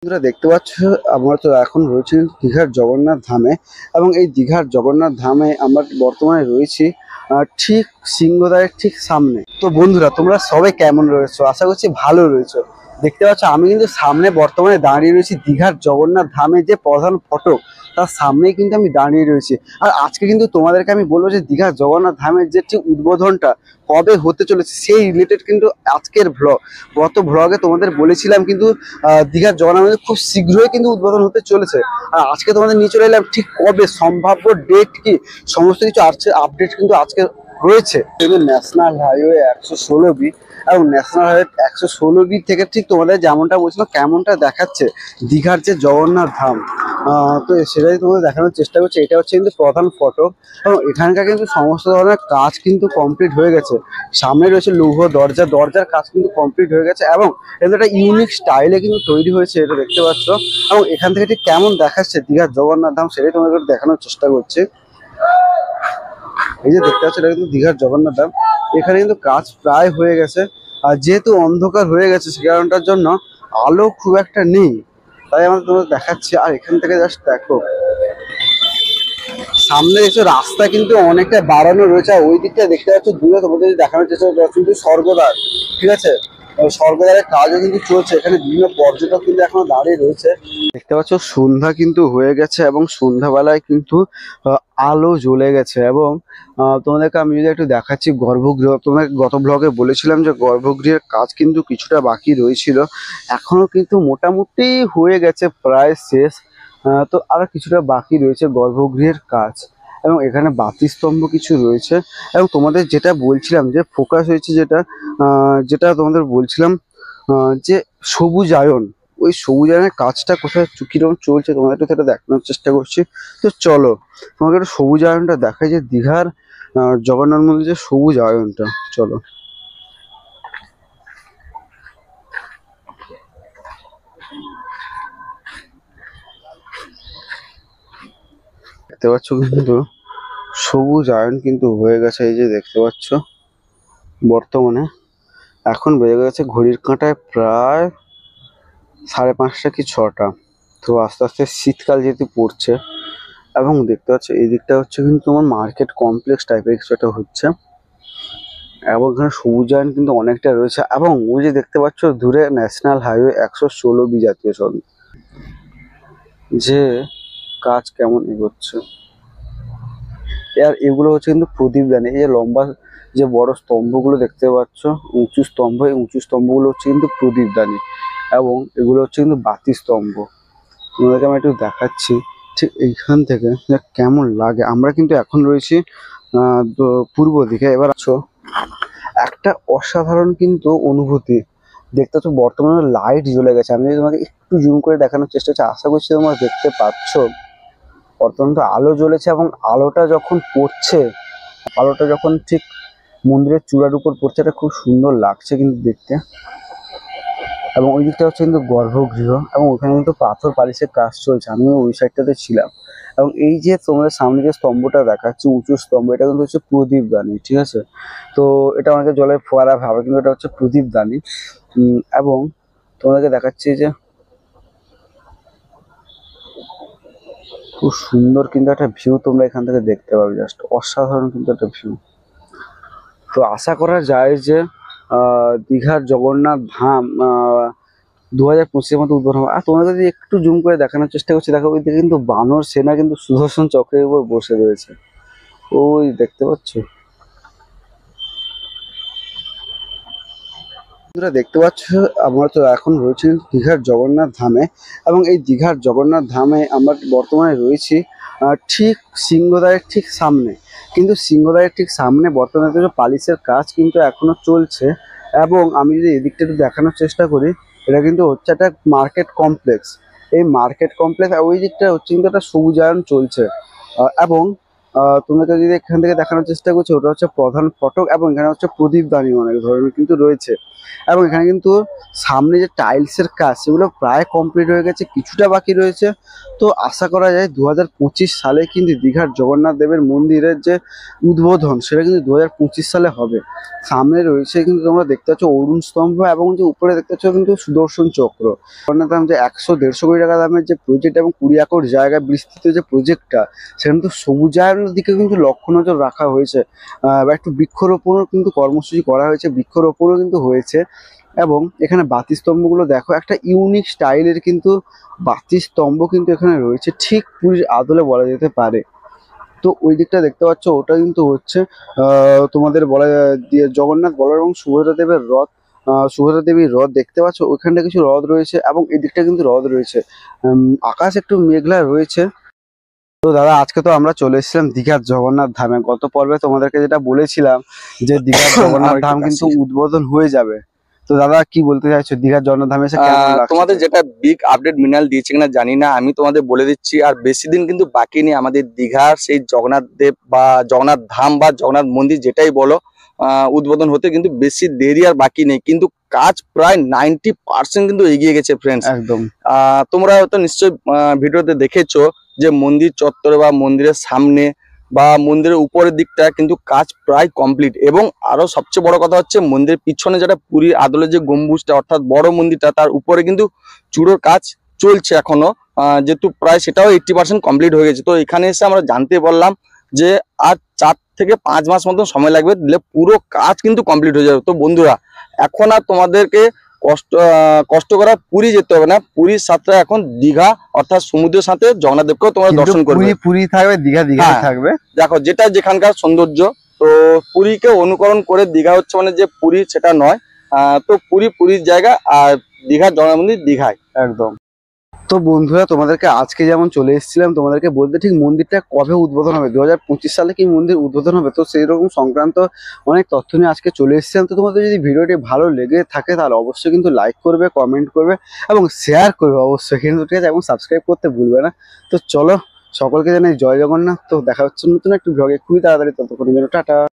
বন্ধুরা দেখতে পাচ্ছ, আমরা তো এখন রয়েছি দীঘার জগন্নাথ ধামে। এবং এই দীঘার জগন্নাথ ধামে আমরা বর্তমানে রয়েছি ঠিক সিংহদ্বারের ঠিক সামনে। তো বন্ধুরা, তোমরা সবাই কেমন রয়েছো? আশা করছি ভালো রয়েছো। দেখতে পাচ্ছ, আমি কিন্তু সামনে বর্তমানে দাঁড়িয়ে রয়েছি দীঘার জগন্নাথ ধামের যে প্রধান ফটক, তার সামনেই কিন্তু আমি দাঁড়িয়ে রয়েছি। আর আজকে কিন্তু তোমাদেরকে আমি বলবো যে দীঘার জগন্নাথ ধামের যে ঠিক উদ্বোধনটা কবে হতে চলেছে সেই রিলেটেড কিন্তু আজকের ভ্লগ। গত ভ্লগে তোমাদের বলেছিলাম কিন্তু দীঘার জগন্নাথ মন্দির খুব শীঘ্রই কিন্তু উদ্বোধন হতে চলেছে। আর আজকে তোমাদের নিয়ে চলে এলাম ঠিক কবে, সম্ভাব্য ডেট কি, সমস্ত কিছু আপডেট কিন্তু আজকে রয়েছে। ন্যাশনাল হাইওয়ে 116B এবং ন্যাশনাল হাইওয়ে 116B থেকে ঠিক তোমাদের যেমনটা বলছিল কেমনটা দেখাচ্ছে দীঘার যে জগন্নাথ ধাম, তো সেটাই তোমাদের দেখানোর চেষ্টা করছি। এটা হচ্ছে কিন্তু প্রধান ফটক এবং এখানকার কিন্তু সমস্ত ধরনের কাজ কিন্তু কমপ্লিট হয়ে গেছে। সামনে রয়েছে লৌহ দরজা, দরজার কাজ কিন্তু কমপ্লিট হয়ে গেছে এবং এটা একটা ইউনিক স্টাইলে কিন্তু তৈরি হয়েছে, এটা দেখতে পাচ্ছ। এবং এখান থেকে ঠিক কেমন দেখাচ্ছে দীঘার জগন্নাথ ধাম সেটাই তোমাদের দেখানোর চেষ্টা করছি। এই যে দেখতে পাচ্ছ, এটা কিন্তু দীঘার জগন্নাথ ধাম। এখানে কিন্তু কাজ প্রায় হয়ে গেছে। আর যেহেতু অন্ধকার হয়ে গেছে সে কারণটার জন্য আলো খুব একটা নেই, তাই আমরা তোমাদের দেখাচ্ছি। আর এখান থেকে জাস্ট দেখো, সামনে এসে রাস্তা কিন্তু অনেকটা বাড়ানো রয়েছে। আর ওই দিকটা দেখতে পাচ্ছ দূরে, তোমাদের দেখানোর চেষ্টা করছি কিন্তু স্বর্গদ্বার, ঠিক আছে। স্বর্গদ্বারের কাজও কিন্তু চলছে, এখানে বিভিন্ন পর্যটক কিন্তু এখনো দাঁড়িয়ে রয়েছে। দেখতে পাচ্ছ সন্ধ্যা কিন্তু হয়ে গেছে এবং সন্ধ্যাবেলায় কিন্তু আলো জ্বলে গেছে। এবং তোমাদেরকে আমি যদি একটু দেখাচ্ছি গর্ভগৃহ, তোমাদের গত ব্লগে বলেছিলাম যে গর্ভগৃহের কাজ কিন্তু কিছুটা বাকি রয়েছিল, এখনো কিন্তু মোটামুটি হয়ে গেছে, প্রায় শেষ। তো আরো কিছুটা বাকি রয়েছে গর্ভগৃহের কাজ। এবং এখানে বাতিস্তম্ভ কিছু রয়েছে। এবং তোমাদের যেটা বলছিলাম যে ফোকাস হয়েছে, যেটা তোমাদের বলছিলাম যে সবুজায়ন, ওই সবুজায়নের কাজটা কোথায় কিরকম চলছে তোমাদের একটু সেটা দেখানোর চেষ্টা করছি। তো চলো তোমাকে একটু সবুজায়নটা দেখাই, যে দীঘার জগন্নাথ মন্দিরের সবুজায়নটা। চলো, দেখতে পাচ্ছ কিন্তু সবুজায়ন কিন্তু হয়ে গেছে। এই যে দেখতে পাচ্ছ, বর্তমানে এখন বেজে গেছে ঘড়ির কাঁটায় প্রায় 5:30 কি 6টা। তো আস্তে আস্তে শীতকাল যেহেতু পড়ছে, এবং দেখতে পাচ্ছ এই দিকটা হচ্ছে কিন্তু তোমার মার্কেট কমপ্লেক্স টাইপের কিছু একটা হচ্ছে। এবং এখানে সবুজায়ন কিন্তু অনেকটা রয়েছে। এবং ওই যে দেখতে পাচ্ছ দূরে ন্যাশনাল হাইওয়ে 116B জাতীয় সড়ক, যে কাজ কেমন এগোচ্ছে। আর এগুলো হচ্ছে কিন্তু প্রদীপদানি। এই যে লম্বা যে বড় স্তম্ভগুলো দেখতে পাচ্ছ, উঁচু স্তম্ভ, এই উঁচু স্তম্ভগুলো হচ্ছে কিন্তু প্রদীপদানি এবং এগুলো হচ্ছে কিন্তু বাতি স্তম্ভ। তোমাদেরকে আমি একটু দেখাচ্ছি ঠিক এইখান থেকে যে কেমন লাগে। আমরা কিন্তু এখন রয়েছি পূর্ব দিকে। এবার আছো একটা অসাধারণ কিন্তু অনুভূতি দেখতে পাচ্ছ, বর্তমানে লাইট জ্বলে গেছে। আমি যদি তোমাকে একটু জুম করে দেখানোর চেষ্টা করছি, আশা করছি তোমরা দেখতে পাচ্ছ। বর্তমানে তো আলো জ্বলেছে এবং আলোটা যখন পড়ছে, আলোটা যখন ঠিক মন্দিরের চূড়ার উপর পড়ছে, এটা খুব সুন্দর লাগছে কিন্তু দেখতে। এবং ওই দিকটা হচ্ছে কিন্তু গর্ভগৃহ এবং ওখানে কিন্তু পাথর পালিশের কাজ চলছে, আমিও ওই সাইডটাতে ছিলাম। এবং এই যে তোমাদের সামনে যে স্তম্ভটা দেখাচ্ছে, উঁচু স্তম্ভ, এটা কিন্তু হচ্ছে প্রদীপদানি, ঠিক আছে। তো এটা অনেকে জলের ফোয়ারা ভাবে, কিন্তু এটা হচ্ছে প্রদীপদানি। এবং তোমাদেরকে দেখাচ্ছি যে খুব সুন্দর কিন্তু একটা ভিউ তোমরা এখান থেকে দেখতে পাবে, জাস্ট অসাধারণ কিন্তু একটা ভিউ। তো আশা করা যায় যে দীঘার জগন্নাথ ধাম 2025-এর মধ্যে উদ্বোধন হবে। আর তোমাদের যদি একটু জুম করে দেখানোর চেষ্টা করছি, দেখো ওই দিকে কিন্তু বানর সেনা কিন্তু সুদর্শন চক্রের উপর বসে রয়েছে, ওই দেখতে পাচ্ছ। বন্ধুরা দেখতে পাচ্ছ, আমরা তো এখন রয়েছি দীঘার জগন্নাথ ধামে। এবং এই দীঘার জগন্নাথ ধামে আমরা বর্তমানে রয়েছি ঠিক সিংহদ্বারের ঠিক সামনে। কিন্তু সিংহদ্বারের ঠিক সামনে বর্তমানে কিছু পালিশের কাজ কিন্তু এখনো চলছে। এবং আমি যদি এদিকটা একটু দেখানোর চেষ্টা করি, এটা কিন্তু হচ্ছে একটা মার্কেট কমপ্লেক্স। এই মার্কেট কমপ্লেক্স ওই দিকটা হচ্ছে কিন্তু একটা সবুজায়ন চলছে। এবং তোমাকে যদি এখান থেকে দেখানোর চেষ্টা করছি, ওটা হচ্ছে প্রধান ফটক এবং এখানে হচ্ছে প্রদীপদানি অনেক ধরনের কিন্তু রয়েছে। এবং এখানে কিন্তু সামনে যে টাইলসের কাজ সেগুলো প্রায় কমপ্লিট হয়ে গেছে, কিছুটা বাকি রয়েছে। তো আশা করা যায় 2025 সালে কিন্তু দীঘার জগন্নাথ দেবের মন্দিরের যে উদ্বোধন সেটা কিন্তু 2025 সালে হবে। সামনে রয়েছে কিন্তু তোমরা দেখতে পাচ্ছ অরুণ স্তম্ভ এবং যে উপরে দেখতে পাচ্ছ কিন্তু সুদর্শন চক্র। জগন্নাথ ধাম যে 100-150 কোটি টাকা দামের যে প্রজেক্ট এবং 20 একর জায়গায় বিস্তৃত যে প্রজেক্টটা, সেখানে কিন্তু সবুজায়নের দিকে কিন্তু লক্ষ্য নজর রাখা হয়েছে। বা একটু বৃক্ষরোপণও কিন্তু কর্মসূচি করা হয়েছে, বৃক্ষরোপণও কিন্তু হয়েছে। এবং এখানে বাতি স্তম্ভগুলো দেখো, একটা ইউনিক স্টাইলের কিন্তু বাতি স্তম্ভ কিন্তু এখানে রয়েছে, ঠিক পুরীর আদলে বলা যেতে পারে। তো ওই দিকটা দেখতে পাচ্ছ, ওটা কিন্তু হচ্ছে তোমাদের বলা দিয়ে জগন্নাথ বলরাম এবং সুভদ্রা দেবের রথ। সুভদ্রা দেবীর রথ দেখতে পাচ্ছ, ওইখানটা কিছু হ্রদ রয়েছে এবং এই দিকটা কিন্তু হ্রদ রয়েছে। আকাশ একটু মেঘলা রয়েছে। তো দাদা, আজকে তো আমরা চলে এসেছিলাম দীঘার জগন্নাথ ধামে। গত পর্বে তোমাদেরকে যেটা বলেছিলাম যে দীঘার জগন্নাথ ধাম কিন্তু উদ্বোধন হয়ে যাবে। তো দাদা, কি বলতে চাইছো দীঘার জগন্নাথ ধামে এসে কেমন লাগছে? তোমাদের যেটা বিগ আপডেট মৃণাল দিয়েছে কিনা জানি না, আমি তোমাদের বলে দিচ্ছি আর বেশি দিন কিন্তু বাকি নেই আমাদের দীঘার সেই জগন্নাথ দেব বা জগন্নাথ ধাম বা জগন্নাথ মন্দির যেটাই বলো উদ্বোধন হতে কিন্তু বেশি দেরি আর বাকি নেই, কিন্তু কাজ প্রায় 90% কিন্তু এগিয়ে গেছে ফ্রেন্ডস। একদম। তোমরা হয়তো নিশ্চয়ই ভিডিওতে দেখেছো যে মন্দির চত্বরে বা মন্দিরের সামনে বা মন্দিরের উপরের দিকটা কিন্তু কাজ প্রায় কমপ্লিট। এবং আরো সবচেয়ে বড় কথা হচ্ছে মন্দিরের পিছনে যেটা পুরীর আদলে যে গম্বুজটা অর্থাৎ বড় মন্দিরটা, তার উপরে কিন্তু চূড়োর কাজ চলছে এখনো, যেহেতু প্রায় সেটাও 80% কমপ্লিট হয়ে গেছে। তো এখানে এসে আমরা জানতে পারলাম যে আর 4 থেকে 5 মাস মতন সময় লাগবে, দিলে পুরো কাজ কিন্তু কমপ্লিট হয়ে যাবে। তো বন্ধুরা, এখন আর তোমাদেরকে কষ্ট করা পুরী যেতে হবে না, পুরীর সাথে এখন দীঘা অর্থাৎ সমুদ্রের সাথে জগন্নাথ দেবকেও তোমরা দর্শন করবে। পুরী থাকবে, দীঘা থাকবে। দেখো, যেটা যেখানকার সৌন্দর্য, তো পুরীকে অনুকরণ করে দীঘা হচ্ছে মানে যে পুরী সেটা নয়। তো পুরীর জায়গা, আর দীঘার জগন্নাথ মন্দির দীঘায়। একদম। তো বন্ধুরা, তোমাদেরকে আজকে যেমন চলে এসেছিলাম তোমাদেরকে বলতে, ঠিক মন্দিরটা কবে উদ্বোধন হবে, 2025 সালে কি মন্দির উদ্বোধন হবে, তো সেই রকম সংক্রান্ত অনেক তথ্য নিয়ে আজকে চলে এসেছিলাম। তো তোমাদের যদি ভিডিওটি ভালো লেগে থাকে তাহলে অবশ্যই কিন্তু লাইক করবে, কমেন্ট করবে এবং শেয়ার করবে অবশ্যই কিন্তু, ঠিক আছে, এবং সাবস্ক্রাইব করতে ভুলবে না। তো চলো, সকলকে জানাই জয় জগন্নাথ। তো দেখা হচ্ছে নতুন একটি ব্লগে খুবই তাড়াতাড়ি, ততক্ষণের জন্য টাটা।